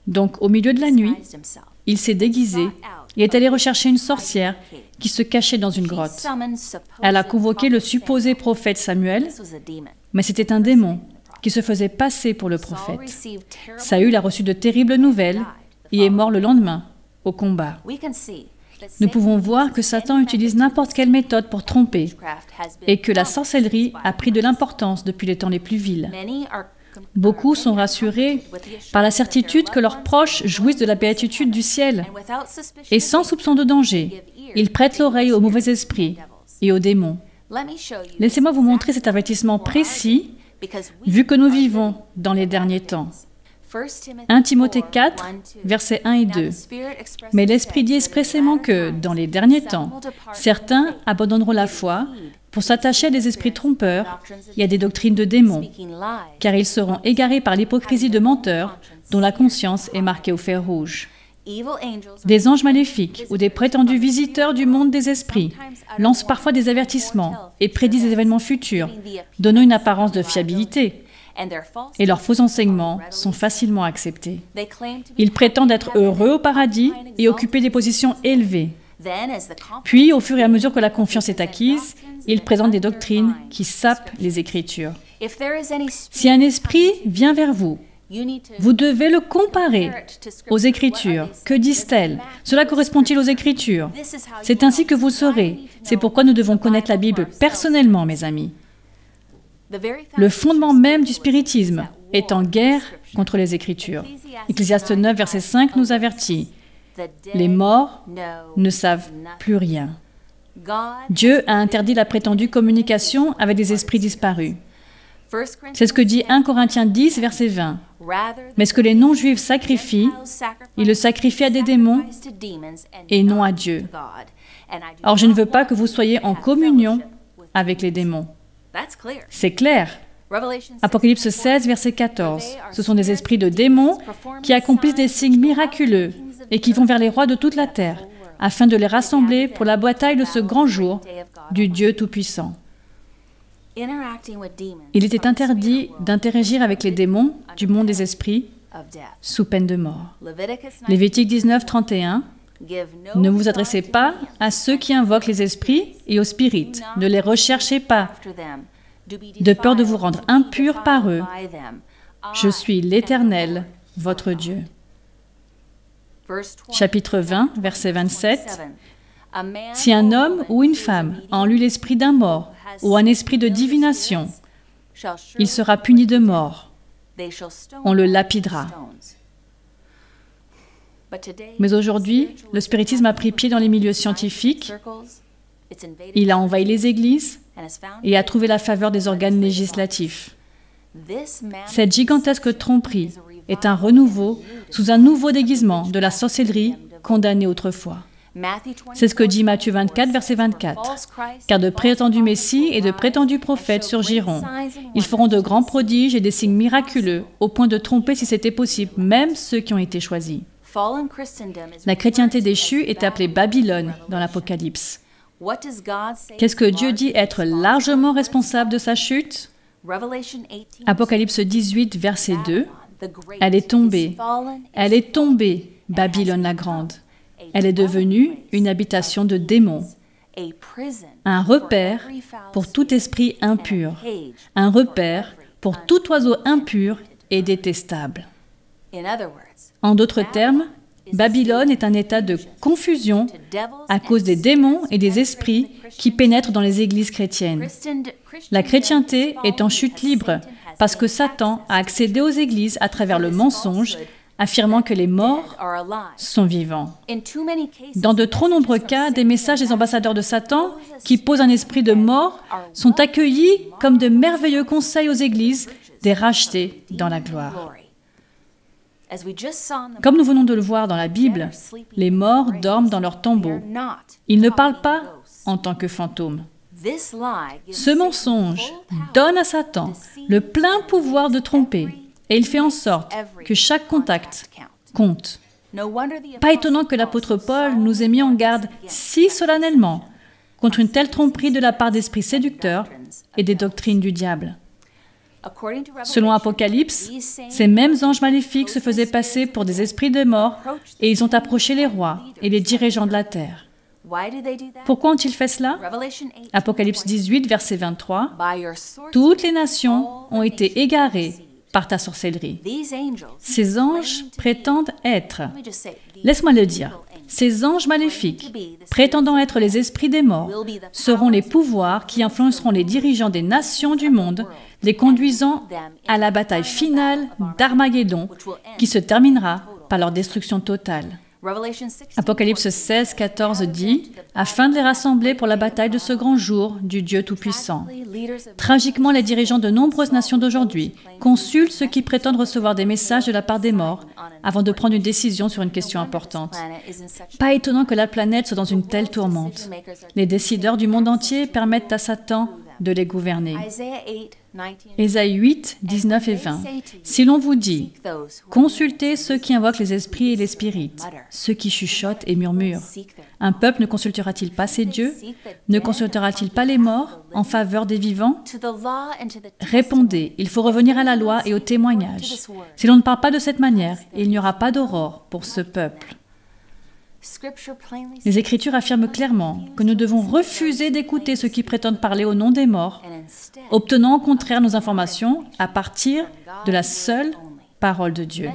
Donc, au milieu de la nuit, il s'est déguisé et est allé rechercher une sorcière qui se cachait dans une grotte. Elle a convoqué le supposé prophète Samuel, mais c'était un démon qui se faisait passer pour le prophète. Saül a reçu de terribles nouvelles et est mort le lendemain, au combat. Nous pouvons voir que Satan utilise n'importe quelle méthode pour tromper et que la sorcellerie a pris de l'importance depuis les temps les plus vils. Beaucoup sont rassurés par la certitude que leurs proches jouissent de la béatitude du ciel. Et sans soupçon de danger, ils prêtent l'oreille aux mauvais esprits et aux démons. Laissez-moi vous montrer cet avertissement précis, vu que nous vivons dans les derniers temps. 1 Timothée 4, versets 1 et 2. Mais l'Esprit dit expressément que, dans les derniers temps, certains abandonneront la foi pour s'attacher à des esprits trompeurs et à des doctrines de démons, car ils seront égarés par l'hypocrisie de menteurs dont la conscience est marquée au fer rouge. Des anges maléfiques ou des prétendus visiteurs du monde des esprits lancent parfois des avertissements et prédisent des événements futurs, donnant une apparence de fiabilité. Et leurs faux enseignements sont facilement acceptés. Ils prétendent être heureux au paradis et occuper des positions élevées. Puis, au fur et à mesure que la confiance est acquise, ils présentent des doctrines qui sapent les Écritures. Si un esprit vient vers vous, vous devez le comparer aux Écritures. Que disent-elles? Cela correspond-il aux Écritures? C'est ainsi que vous saurez. C'est pourquoi nous devons connaître la Bible personnellement, mes amis. Le fondement même du spiritisme est en guerre contre les Écritures. Ecclésiaste 9, verset 5 nous avertit. Les morts ne savent plus rien. Dieu a interdit la prétendue communication avec des esprits disparus. C'est ce que dit 1 Corinthiens 10, verset 20. Mais ce que les non-juifs sacrifient, ils le sacrifient à des démons et non à Dieu. Or, je ne veux pas que vous soyez en communion avec les démons. C'est clair. Apocalypse 16, verset 14. Ce sont des esprits de démons qui accomplissent des signes miraculeux et qui vont vers les rois de toute la terre, afin de les rassembler pour la bataille de ce grand jour du Dieu Tout-Puissant. Il était interdit d'interagir avec les démons du monde des esprits sous peine de mort. Lévitique 19, 31. Ne vous adressez pas à ceux qui invoquent les esprits et aux spirites. Ne les recherchez pas, de peur de vous rendre impurs par eux. Je suis l'Éternel, votre Dieu. Chapitre 20, verset 27. Si un homme ou une femme a en lui l'esprit d'un mort ou un esprit de divination, il sera puni de mort. On le lapidera. Mais aujourd'hui, le spiritisme a pris pied dans les milieux scientifiques, il a envahi les églises et a trouvé la faveur des organes législatifs. Cette gigantesque tromperie est un renouveau sous un nouveau déguisement de la sorcellerie condamnée autrefois. C'est ce que dit Matthieu 24, verset 24. « Car de prétendus messies et de prétendus prophètes surgiront. Ils feront de grands prodiges et des signes miraculeux, au point de tromper, si c'était possible, même ceux qui ont été choisis. » La chrétienté déchue est appelée Babylone dans l'Apocalypse. Qu'est-ce que Dieu dit être largement responsable de sa chute? Apocalypse 18, verset 2. « Elle est tombée, Babylone la grande. Elle est devenue une habitation de démons, un repère pour tout esprit impur, un repère pour tout oiseau impur et détestable. » En d'autres termes, Babylone est un état de confusion à cause des démons et des esprits qui pénètrent dans les églises chrétiennes. La chrétienté est en chute libre parce que Satan a accédé aux églises à travers le mensonge, affirmant que les morts sont vivants. Dans de trop nombreux cas, des messages des ambassadeurs de Satan qui posent un esprit de mort sont accueillis comme de merveilleux conseils aux églises des rachetés dans la gloire. Comme nous venons de le voir dans la Bible, les morts dorment dans leurs tombeaux. Ils ne parlent pas en tant que fantômes. Ce mensonge donne à Satan le plein pouvoir de tromper et il fait en sorte que chaque contact compte. Pas étonnant que l'apôtre Paul nous ait mis en garde si solennellement contre une telle tromperie de la part d'esprits séducteurs et des doctrines du diable. Selon Apocalypse, ces mêmes anges maléfiques se faisaient passer pour des esprits de mort et ils ont approché les rois et les dirigeants de la terre. Pourquoi ont-ils fait cela? Apocalypse 18, verset 23. « Toutes les nations ont été égarées par ta sorcellerie. » Ces anges prétendent être, laisse-moi le dire, ces anges maléfiques, prétendant être les esprits des morts, seront les pouvoirs qui influenceront les dirigeants des nations du monde, les conduisant à la bataille finale d'Armageddon, qui se terminera par leur destruction totale. Apocalypse 16, 14 dit « Afin de les rassembler pour la bataille de ce grand jour du Dieu Tout-Puissant. » Tragiquement, les dirigeants de nombreuses nations d'aujourd'hui consultent ceux qui prétendent recevoir des messages de la part des morts avant de prendre une décision sur une question importante. Pas étonnant que la planète soit dans une telle tourmente. Les décideurs du monde entier permettent à Satan de les gouverner. Ésaïe 8, 19 et 20. Si l'on vous dit, consultez ceux qui invoquent les esprits et les spirites, ceux qui chuchotent et murmurent. Un peuple ne consultera-t-il pas ses dieux? Ne consultera-t-il pas les morts en faveur des vivants? Répondez, il faut revenir à la loi et au témoignage. Si l'on ne parle pas de cette manière, il n'y aura pas d'aurore pour ce peuple. Les Écritures affirment clairement que nous devons refuser d'écouter ceux qui prétendent parler au nom des morts, obtenant au contraire nos informations à partir de la seule parole de Dieu.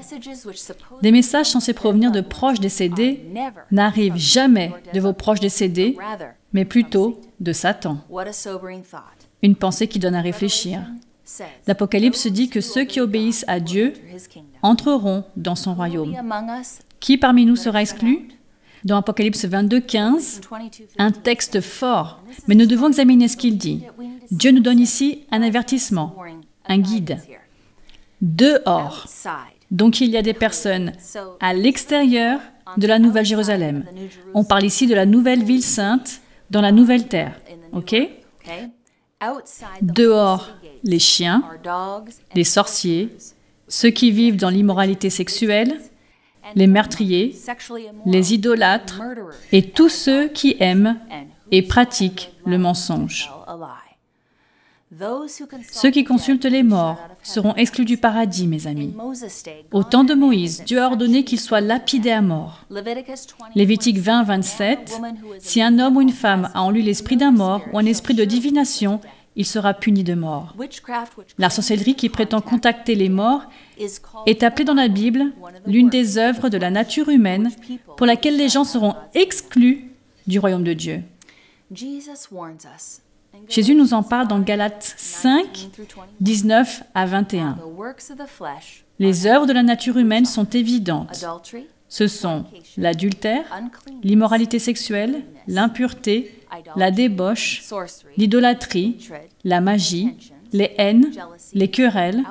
Des messages censés provenir de proches décédés n'arrivent jamais de vos proches décédés, mais plutôt de Satan. Une pensée qui donne à réfléchir. L'Apocalypse dit que ceux qui obéissent à Dieu entreront dans son royaume. Qui parmi nous sera exclu? Dans Apocalypse 22, 15, un texte fort, mais nous devons examiner ce qu'il dit. Dieu nous donne ici un avertissement, un guide. Dehors. Donc il y a des personnes à l'extérieur de la Nouvelle Jérusalem. On parle ici de la nouvelle ville sainte dans la nouvelle terre. Ok? Dehors, les chiens, les sorciers, ceux qui vivent dans l'immoralité sexuelle, les meurtriers, les idolâtres et tous ceux qui aiment et pratiquent le mensonge. Ceux qui consultent les morts seront exclus du paradis, mes amis. Au temps de Moïse, Dieu a ordonné qu'ils soient lapidés à mort. Lévitique 20, 27, « Si un homme ou une femme a en lui l'esprit d'un mort ou un esprit de divination, il sera puni de mort. » La sorcellerie qui prétend contacter les morts est appelée dans la Bible l'une des œuvres de la nature humaine pour laquelle les gens seront exclus du royaume de Dieu. Jésus nous en parle dans Galates 5, 19 à 21. Les œuvres de la nature humaine sont évidentes. Ce sont l'adultère, l'immoralité sexuelle, l'impureté, la débauche, l'idolâtrie, la magie, les haines, les querelles,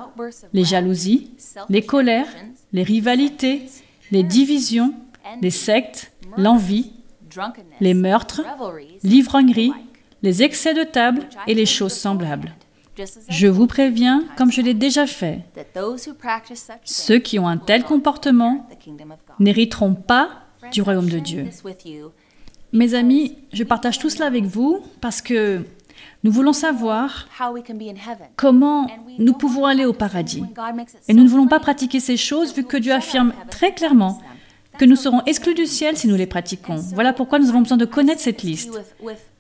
les jalousies, les colères, les rivalités, les divisions, les sectes, l'envie, les meurtres, l'ivrognerie, les excès de table et les choses semblables. Je vous préviens, comme je l'ai déjà fait, ceux qui ont un tel comportement n'hériteront pas du royaume de Dieu. Mes amis, je partage tout cela avec vous parce que nous voulons savoir comment nous pouvons aller au paradis. Et nous ne voulons pas pratiquer ces choses vu que Dieu affirme très clairement que nous serons exclus du ciel si nous les pratiquons. Voilà pourquoi nous avons besoin de connaître cette liste.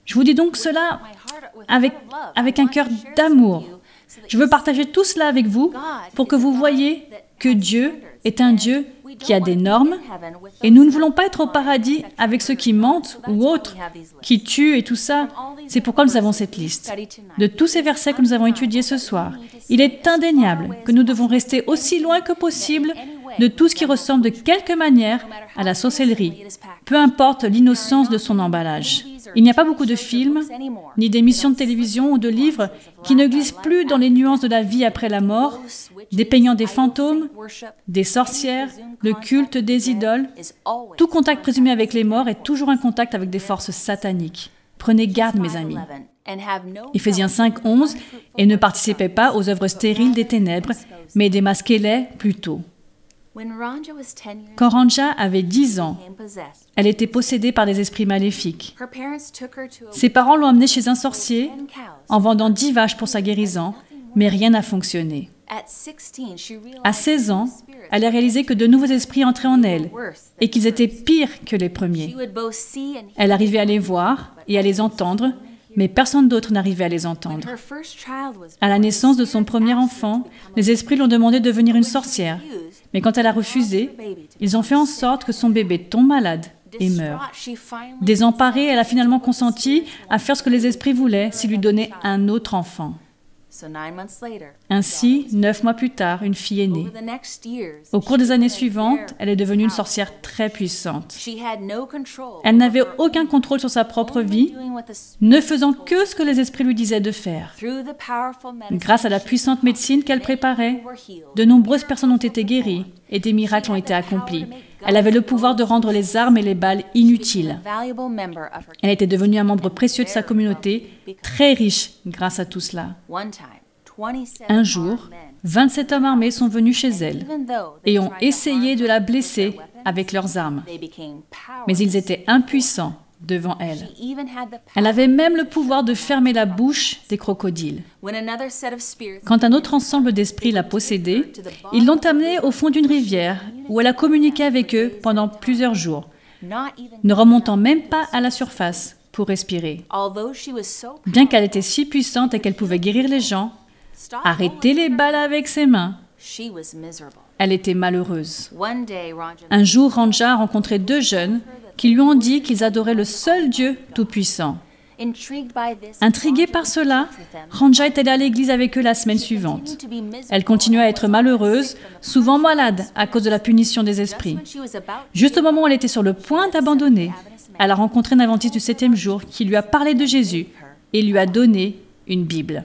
Je vous dis donc cela avec un cœur d'amour. Je veux partager tout cela avec vous pour que vous voyez que Dieu est un Dieu qui a des normes et nous ne voulons pas être au paradis avec ceux qui mentent ou autres, qui tuent et tout ça. C'est pourquoi nous avons cette liste. De tous ces versets que nous avons étudiés ce soir, il est indéniable que nous devons rester aussi loin que possible de tout ce qui ressemble de quelque manière à la sorcellerie, peu importe l'innocence de son emballage. Il n'y a pas beaucoup de films, ni d'émissions de télévision ou de livres qui ne glissent plus dans les nuances de la vie après la mort, dépeignant des fantômes, des sorcières, le culte des idoles. Tout contact présumé avec les morts est toujours un contact avec des forces sataniques. Prenez garde, mes amis. Éphésiens 5, 11, « Et ne participez pas aux œuvres stériles des ténèbres, mais démasquez-les plutôt. » Quand Ranja avait 10 ans, elle était possédée par des esprits maléfiques. Ses parents l'ont emmenée chez un sorcier en vendant 10 vaches pour sa guérison, mais rien n'a fonctionné. À 16 ans, elle a réalisé que de nouveaux esprits entraient en elle et qu'ils étaient pires que les premiers. Elle arrivait à les voir et à les entendre, mais personne d'autre n'arrivait à les entendre. À la naissance de son premier enfant, les esprits lui ont demandé de devenir une sorcière. Mais quand elle a refusé, ils ont fait en sorte que son bébé tombe malade et meurt. Désemparée, elle a finalement consenti à faire ce que les esprits voulaient s'ils lui donnaient un autre enfant. Ainsi, 9 mois plus tard, une fille est née. Au cours des années suivantes, elle est devenue une sorcière très puissante. Elle n'avait aucun contrôle sur sa propre vie, ne faisant que ce que les esprits lui disaient de faire. Grâce à la puissante médecine qu'elle préparait, de nombreuses personnes ont été guéries et des miracles ont été accomplis. Elle avait le pouvoir de rendre les armes et les balles inutiles. Elle était devenue un membre précieux de sa communauté, très riche grâce à tout cela. Un jour, 27 hommes armés sont venus chez elle et ont essayé de la blesser avec leurs armes. Mais ils étaient impuissants devant elle. Elle avait même le pouvoir de fermer la bouche des crocodiles. Quand un autre ensemble d'esprits l'a possédée, ils l'ont amenée au fond d'une rivière où elle a communiqué avec eux pendant plusieurs jours, ne remontant même pas à la surface pour respirer. Bien qu'elle était si puissante et qu'elle pouvait guérir les gens, arrêter les balles avec ses mains, elle était malheureuse. Un jour, Ranja a rencontré 2 jeunes qui lui ont dit qu'ils adoraient le seul Dieu Tout-Puissant. Intriguée par cela, Ranja est allée à l'église avec eux la semaine suivante. Elle continuait à être malheureuse, souvent malade à cause de la punition des esprits. Juste au moment où elle était sur le point d'abandonner, elle a rencontré un adventiste du 7e jour qui lui a parlé de Jésus et lui a donné une Bible.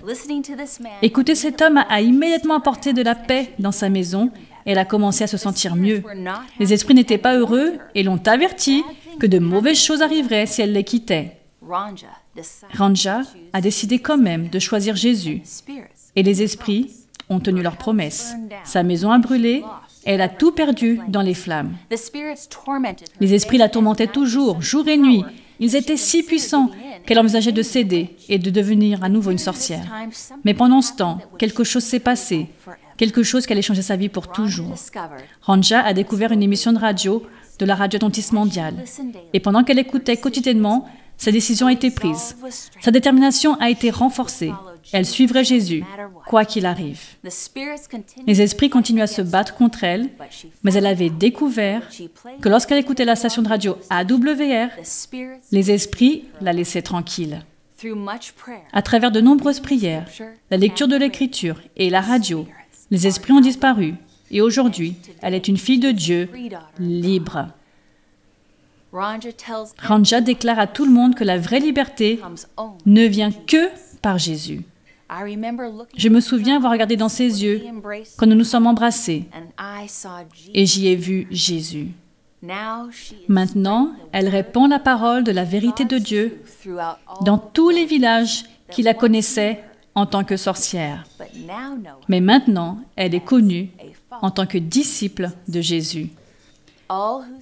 Écoutez, cet homme a immédiatement apporté de la paix dans sa maison et elle a commencé à se sentir mieux. Les esprits n'étaient pas heureux et l'ont averti que de mauvaises choses arriveraient si elle les quittait. Ranja a décidé quand même de choisir Jésus et les esprits ont tenu leur promesse. Sa maison a brûlé et elle a tout perdu dans les flammes. Les esprits la tourmentaient toujours, jour et nuit. Ils étaient si puissants qu'elle envisageait de céder et de devenir à nouveau une sorcière. Mais pendant ce temps, quelque chose s'est passé, quelque chose qui allait changer sa vie pour toujours. Ranja a découvert une émission de radio de la radio adventiste mondiale. Et pendant qu'elle écoutait quotidiennement, sa décision a été prise. Sa détermination a été renforcée. Elle suivrait Jésus, quoi qu'il arrive. Les esprits continuaient à se battre contre elle, mais elle avait découvert que lorsqu'elle écoutait la station de radio AWR, les esprits la laissaient tranquille. À travers de nombreuses prières, la lecture de l'Écriture et la radio, les esprits ont disparu. Et aujourd'hui, elle est une fille de Dieu, libre. Ranja déclare à tout le monde que la vraie liberté ne vient que par Jésus. Je me souviens avoir regardé dans ses yeux quand nous nous sommes embrassés et j'y ai vu Jésus. Maintenant, elle répand la parole de la vérité de Dieu dans tous les villages qui la connaissaient en tant que sorcière. Mais maintenant, elle est connue en tant que disciple de Jésus.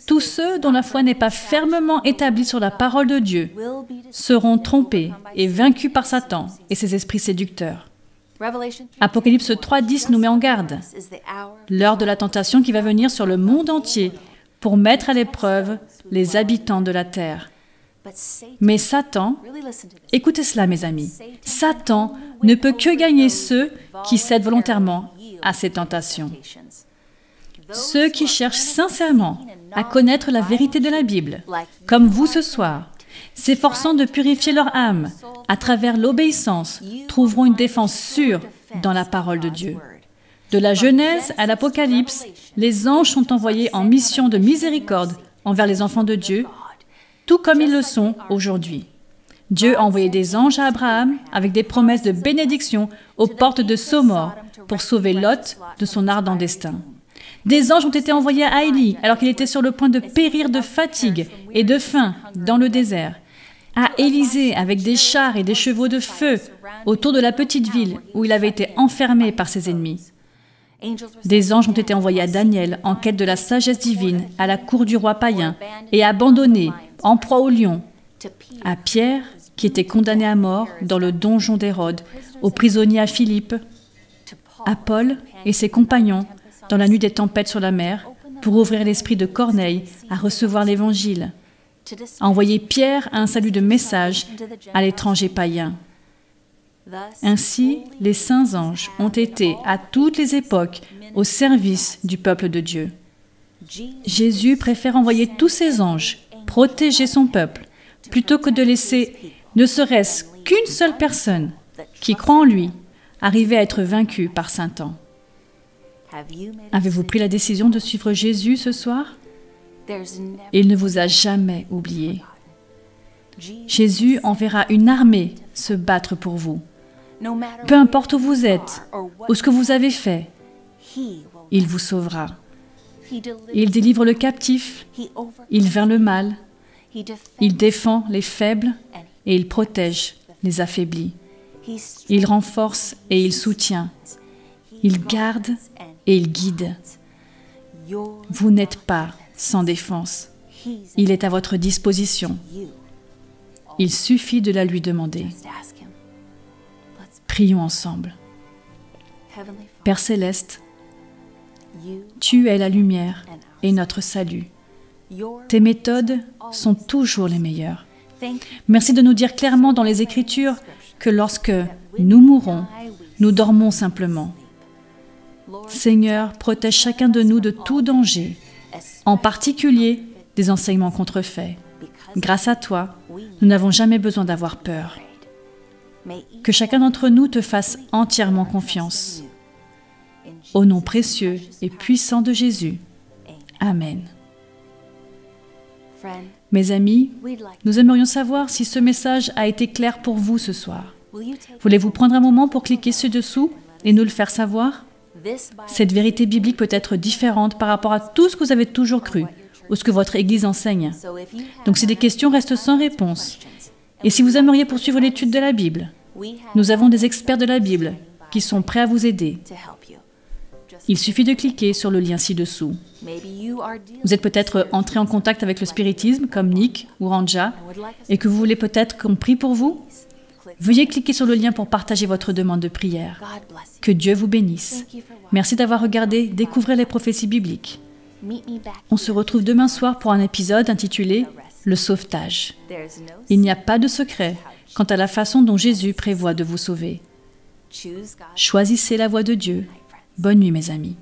Tous ceux dont la foi n'est pas fermement établie sur la parole de Dieu seront trompés et vaincus par Satan et ses esprits séducteurs. Apocalypse 3:10 nous met en garde. L'heure de la tentation qui va venir sur le monde entier pour mettre à l'épreuve les habitants de la terre. Mais Satan, écoutez cela mes amis, Satan ne peut que gagner ceux qui cèdent volontairement à ces tentations. Ceux qui cherchent sincèrement à connaître la vérité de la Bible, comme vous ce soir, s'efforçant de purifier leur âme à travers l'obéissance, trouveront une défense sûre dans la parole de Dieu. De la Genèse à l'Apocalypse, les anges sont envoyés en mission de miséricorde envers les enfants de Dieu, tout comme ils le sont aujourd'hui. Dieu a envoyé des anges à Abraham avec des promesses de bénédiction aux portes de Somor pour sauver Lot de son ardent destin. Des anges ont été envoyés à Élie alors qu'il était sur le point de périr de fatigue et de faim dans le désert, à Élisée avec des chars et des chevaux de feu autour de la petite ville où il avait été enfermé par ses ennemis. Des anges ont été envoyés à Daniel en quête de la sagesse divine à la cour du roi païen et abandonné, en proie au lion, à Pierre qui était condamné à mort dans le donjon d'Hérode, aux prisonniers à Philippe, à Paul et ses compagnons dans la nuit des tempêtes sur la mer pour ouvrir l'esprit de Corneille à recevoir l'Évangile, à envoyer Pierre à un salut de message à l'étranger païen. Ainsi, les saints anges ont été à toutes les époques au service du peuple de Dieu. Jésus préfère envoyer tous ses anges protéger son peuple plutôt que de laisser ne serait-ce qu'une seule personne qui croit en lui arriver à être vaincue par Satan. Avez-vous pris la décision de suivre Jésus ce soir? Il ne vous a jamais oublié. Jésus enverra une armée se battre pour vous. Peu importe où vous êtes, ou ce que vous avez fait, il vous sauvera. Il délivre le captif, il vainc le mal, il défend les faibles et il protège les affaiblis. Il renforce et il soutient. Il garde et il guide. Vous n'êtes pas sans défense. Il est à votre disposition. Il suffit de la lui demander. Prions ensemble. Père Céleste, tu es la lumière et notre salut. Tes méthodes sont toujours les meilleures. Merci de nous dire clairement dans les Écritures que lorsque nous mourons, nous dormons simplement. Seigneur, protège chacun de nous de tout danger, en particulier des enseignements contrefaits. Grâce à toi, nous n'avons jamais besoin d'avoir peur. Que chacun d'entre nous te fasse entièrement confiance. Au nom précieux et puissant de Jésus. Amen. Mes amis, nous aimerions savoir si ce message a été clair pour vous ce soir. Voulez-vous prendre un moment pour cliquer ci-dessous et nous le faire savoir? Cette vérité biblique peut être différente par rapport à tout ce que vous avez toujours cru ou ce que votre Église enseigne. Donc si des questions restent sans réponse, et si vous aimeriez poursuivre l'étude de la Bible, nous avons des experts de la Bible qui sont prêts à vous aider. Il suffit de cliquer sur le lien ci-dessous. Vous êtes peut-être entré en contact avec le spiritisme, comme Nick ou Ranja, et que vous voulez peut-être qu'on prie pour vous. Veuillez cliquer sur le lien pour partager votre demande de prière. Que Dieu vous bénisse. Merci d'avoir regardé Découvrir les prophéties bibliques. On se retrouve demain soir pour un épisode intitulé « Le sauvetage ». Il n'y a pas de secret quant à la façon dont Jésus prévoit de vous sauver. Choisissez la voie de Dieu. Bonne nuit, mes amis.